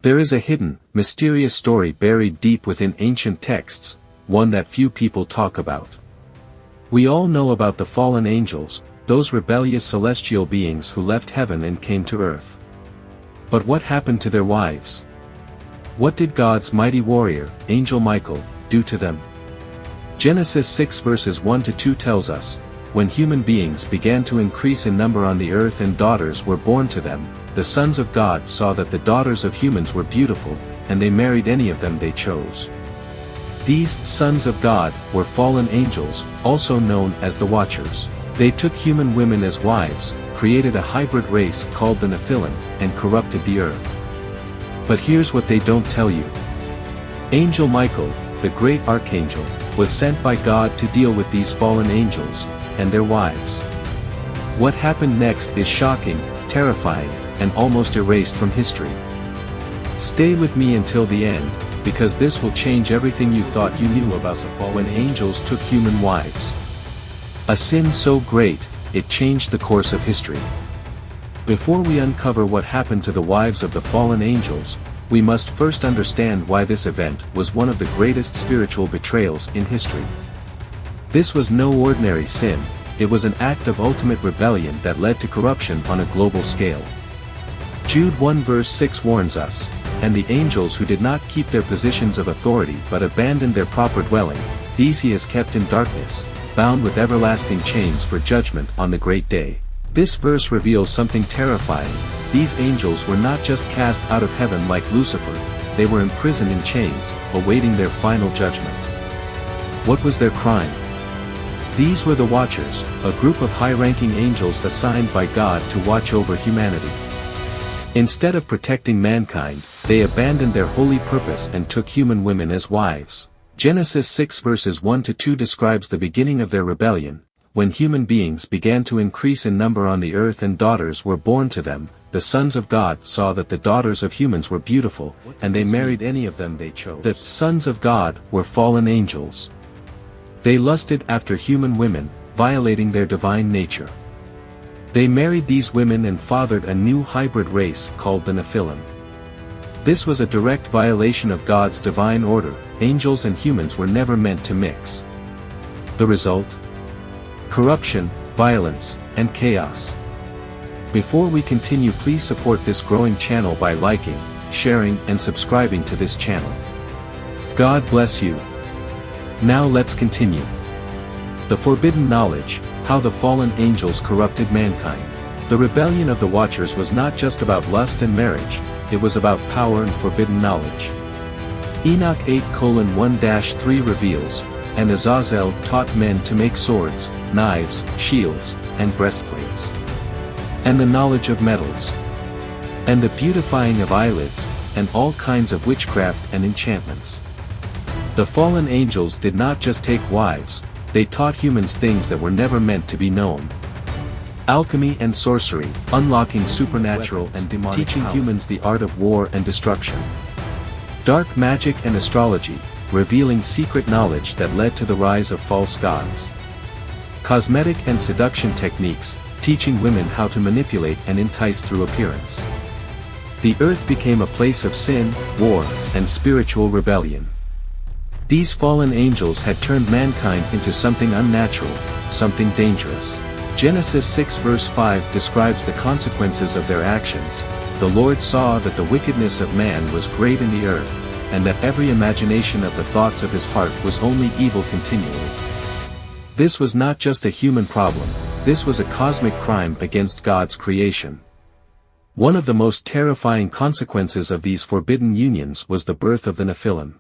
There is a hidden, mysterious story buried deep within ancient texts, one that few people talk about. We all know about the fallen angels, those rebellious celestial beings who left heaven and came to earth. But what happened to their wives? What did God's mighty warrior, Angel Michael, do to them? Genesis 6 verses 1-2 tells us, when human beings began to increase in number on the earth and daughters were born to them, the sons of God saw that the daughters of humans were beautiful, and they married any of them they chose. These sons of God were fallen angels, also known as the Watchers. They took human women as wives, created a hybrid race called the Nephilim, and corrupted the earth. But here's what they don't tell you. Angel Michael, the great archangel, was sent by God to deal with these fallen angels, and their wives. What happened next is shocking, terrifying, and almost erased from history. Stay with me until the end, because this will change everything you thought you knew about the fall when angels took human wives. A sin so great, it changed the course of history. Before we uncover what happened to the wives of the fallen angels, we must first understand why this event was one of the greatest spiritual betrayals in history. This was no ordinary sin, it was an act of ultimate rebellion that led to corruption on a global scale. Jude 1 verse 6 warns us, "And the angels who did not keep their positions of authority but abandoned their proper dwelling, these he has kept in darkness, bound with everlasting chains for judgment on the great day." This verse reveals something terrifying. These angels were not just cast out of heaven like Lucifer, they were imprisoned in chains, awaiting their final judgment. What was their crime? These were the Watchers, a group of high-ranking angels assigned by God to watch over humanity. Instead of protecting mankind, they abandoned their holy purpose and took human women as wives. Genesis 6 verses 1-2 describes the beginning of their rebellion. When human beings began to increase in number on the earth and daughters were born to them, the sons of God saw that the daughters of humans were beautiful, and they married any of them they chose. The sons of God were fallen angels. They lusted after human women, violating their divine nature. They married these women and fathered a new hybrid race called the Nephilim. This was a direct violation of God's divine order. Angels and humans were never meant to mix. The result? Corruption, violence, and chaos. Before we continue, please support this growing channel by liking, sharing, and subscribing to this channel. God bless you. Now let's continue. The forbidden knowledge, how the fallen angels corrupted mankind. The rebellion of the Watchers was not just about lust and marriage, it was about power and forbidden knowledge. Enoch 8:1-3 reveals, "And Azazel taught men to make swords, knives, shields, and breastplates. And the knowledge of metals. And the beautifying of eyelids, and all kinds of witchcraft and enchantments." The fallen angels did not just take wives, they taught humans things that were never meant to be known. Alchemy and sorcery, unlocking supernatural and demonic teaching humans the art of war and destruction. Dark magic and astrology, revealing secret knowledge that led to the rise of false gods. Cosmetic and seduction techniques, teaching women how to manipulate and entice through appearance. The earth became a place of sin, war, and spiritual rebellion. These fallen angels had turned mankind into something unnatural, something dangerous. Genesis 6 verse 5 describes the consequences of their actions. "The Lord saw that the wickedness of man was great in the earth, and that every imagination of the thoughts of his heart was only evil continually." This was not just a human problem, this was a cosmic crime against God's creation. One of the most terrifying consequences of these forbidden unions was the birth of the Nephilim.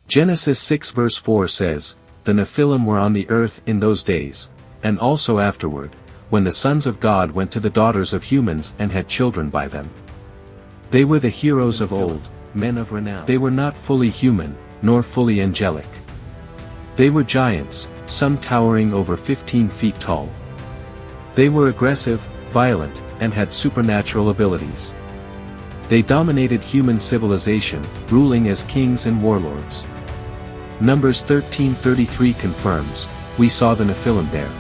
Genesis 6 verse 4 says, "The Nephilim were on the earth in those days, and also afterward, when the sons of God went to the daughters of humans and had children by them." They were the heroes of old, men of renown. They were not fully human, nor fully angelic. They were giants, some towering over 15 feet tall. They were aggressive, violent, and had supernatural abilities. They dominated human civilization, ruling as kings and warlords. Numbers 13:33 confirms, "We saw the Nephilim there.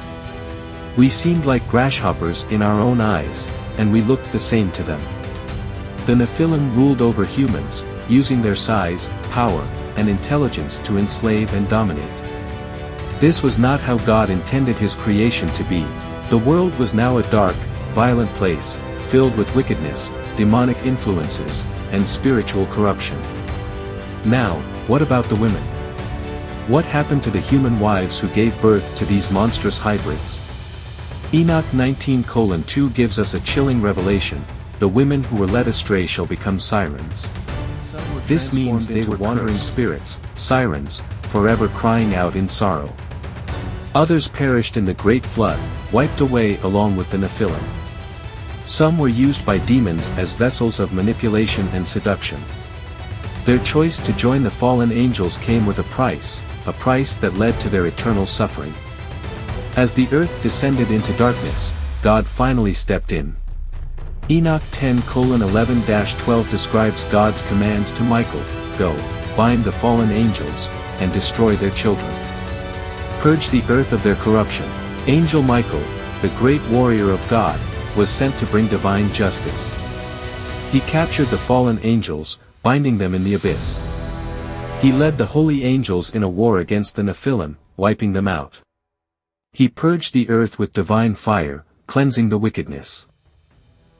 We seemed like grasshoppers in our own eyes, and we looked the same to them." The Nephilim ruled over humans, using their size, power, and intelligence to enslave and dominate. This was not how God intended his creation to be. The world was now a dark, violent place, filled with wickedness, demonic influences, and spiritual corruption. Now, what about the women? What happened to the human wives who gave birth to these monstrous hybrids? Enoch 19:2 gives us a chilling revelation: the women who were led astray shall become sirens. This means they were wandering spirits, sirens, forever crying out in sorrow. Others perished in the great flood, wiped away along with the Nephilim. Some were used by demons as vessels of manipulation and seduction. Their choice to join the fallen angels came with a price that led to their eternal suffering. As the earth descended into darkness, God finally stepped in. Enoch 10:11-12 describes God's command to Michael: "Go, bind the fallen angels, and destroy their children. Purge the earth of their corruption." Angel Michael, the great warrior of God, was sent to bring divine justice. He captured the fallen angels, binding them in the abyss. He led the holy angels in a war against the Nephilim, wiping them out. He purged the earth with divine fire, cleansing the wickedness.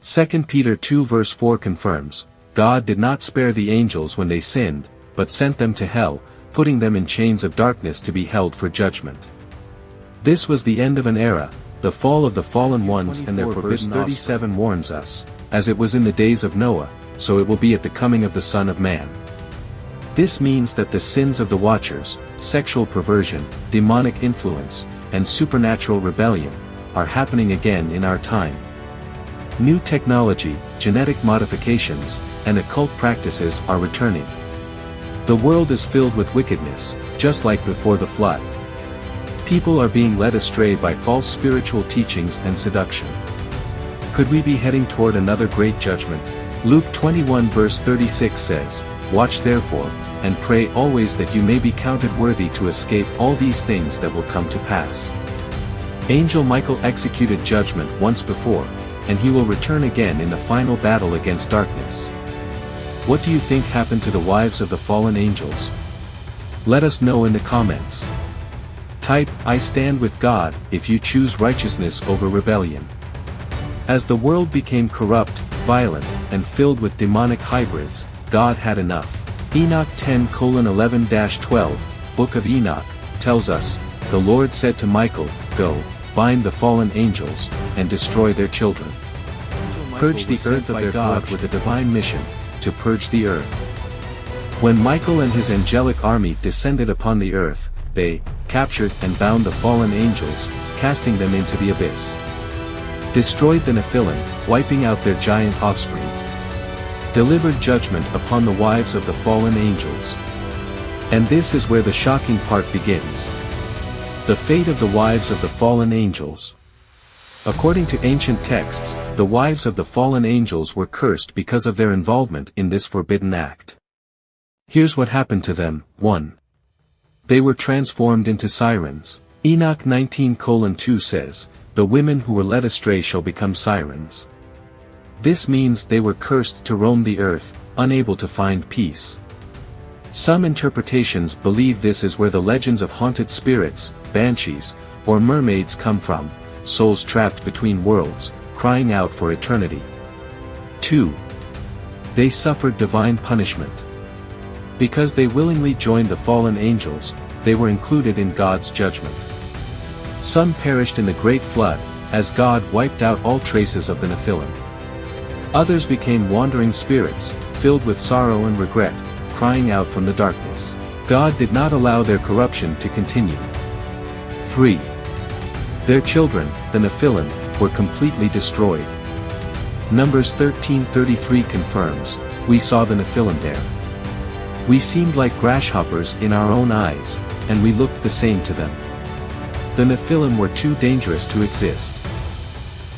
2 Peter 2:4 confirms, God did not spare the angels when they sinned, but sent them to hell, putting them in chains of darkness to be held for judgment. This was the end of an era, the fall of the fallen ones, and their forbidden 37 warns us, as it was in the days of Noah, so it will be at the coming of the Son of Man. This means that the sins of the Watchers, sexual perversion, demonic influence, and supernatural rebellion, are happening again in our time. New technology, genetic modifications, and occult practices are returning. The world is filled with wickedness, just like before the flood. People are being led astray by false spiritual teachings and seduction. Could we be heading toward another great judgment? Luke 21:36 says, "Watch therefore, and pray always that you may be counted worthy to escape all these things that will come to pass." Angel Michael executed judgment once before, and he will return again in the final battle against darkness. What do you think happened to the wives of the fallen angels? Let us know in the comments. Type, "I stand with God," if you choose righteousness over rebellion. As the world became corrupt, violent, and filled with demonic hybrids, God had enough. Enoch 10:11-12, Book of Enoch, tells us, "The Lord said to Michael, Go, bind the fallen angels, and destroy their children. Purge the earth of their God with a divine mission, to purge the earth." When Michael and his angelic army descended upon the earth, they captured and bound the fallen angels, casting them into the abyss. Destroyed the Nephilim, wiping out their giant offspring. Delivered judgment upon the wives of the fallen angels. And this is where the shocking part begins. The fate of the wives of the fallen angels. According to ancient texts, the wives of the fallen angels were cursed because of their involvement in this forbidden act. Here's what happened to them. 1. They were transformed into sirens. Enoch 19:2 says, "The women who were led astray shall become sirens." This means they were cursed to roam the earth, unable to find peace. Some interpretations believe this is where the legends of haunted spirits, banshees, or mermaids come from, souls trapped between worlds, crying out for eternity. 2. They suffered divine punishment. Because they willingly joined the fallen angels, they were included in God's judgment. Some perished in the great flood, as God wiped out all traces of the Nephilim. Others became wandering spirits, filled with sorrow and regret, crying out from the darkness. God did not allow their corruption to continue. 3. Their children, the Nephilim, were completely destroyed. Numbers 13:33 confirms, "We saw the Nephilim there. We seemed like grasshoppers in our own eyes, and we looked the same to them." The Nephilim were too dangerous to exist.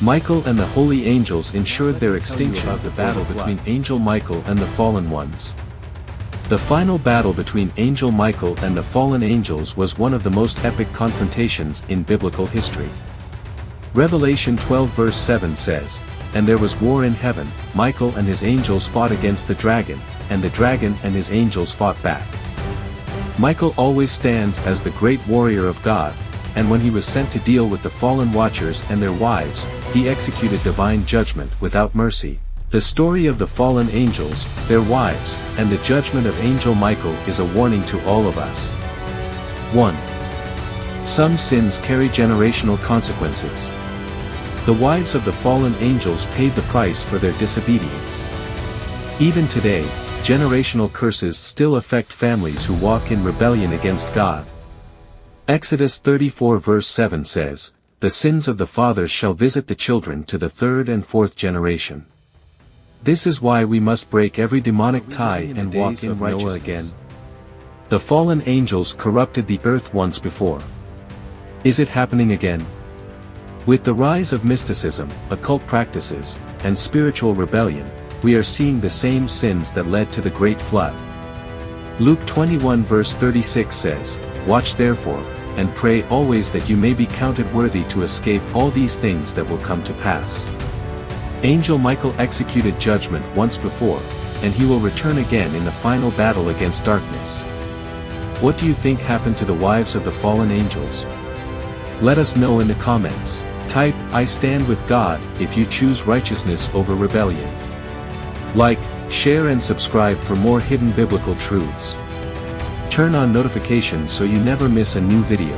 Michael and the holy angels ensured their extinction of the battle between Angel Michael and the fallen ones. The final battle between Angel Michael and the fallen angels was one of the most epic confrontations in biblical history. Revelation 12:7 says, and there was war in heaven. Michael and his angels fought against the dragon, and the dragon and his angels fought back. Michael always stands as the great warrior of God, and when he was sent to deal with the fallen watchers and their wives, he executed divine judgment without mercy. The story of the fallen angels, their wives, and the judgment of Angel Michael is a warning to all of us. 1. Some sins carry generational consequences. The wives of the fallen angels paid the price for their disobedience. Even today, generational curses still affect families who walk in rebellion against God. Exodus 34 verse 7 says, "The sins of the fathers shall visit the children to the third and fourth generation." This is why we must break every demonic tie and walk in righteousness again. The fallen angels corrupted the earth once before. Is it happening again? With the rise of mysticism, occult practices, and spiritual rebellion, we are seeing the same sins that led to the Great Flood. Luke 21 verse 36 says, "Watch therefore, and pray always that you may be counted worthy to escape all these things that will come to pass." Angel Michael executed judgment once before, and he will return again in the final battle against darkness. What do you think happened to the wives of the fallen angels? Let us know in the comments. Type, "I stand with God," if you choose righteousness over rebellion. Like, share and subscribe for more hidden biblical truths. Turn on notifications so you never miss a new video.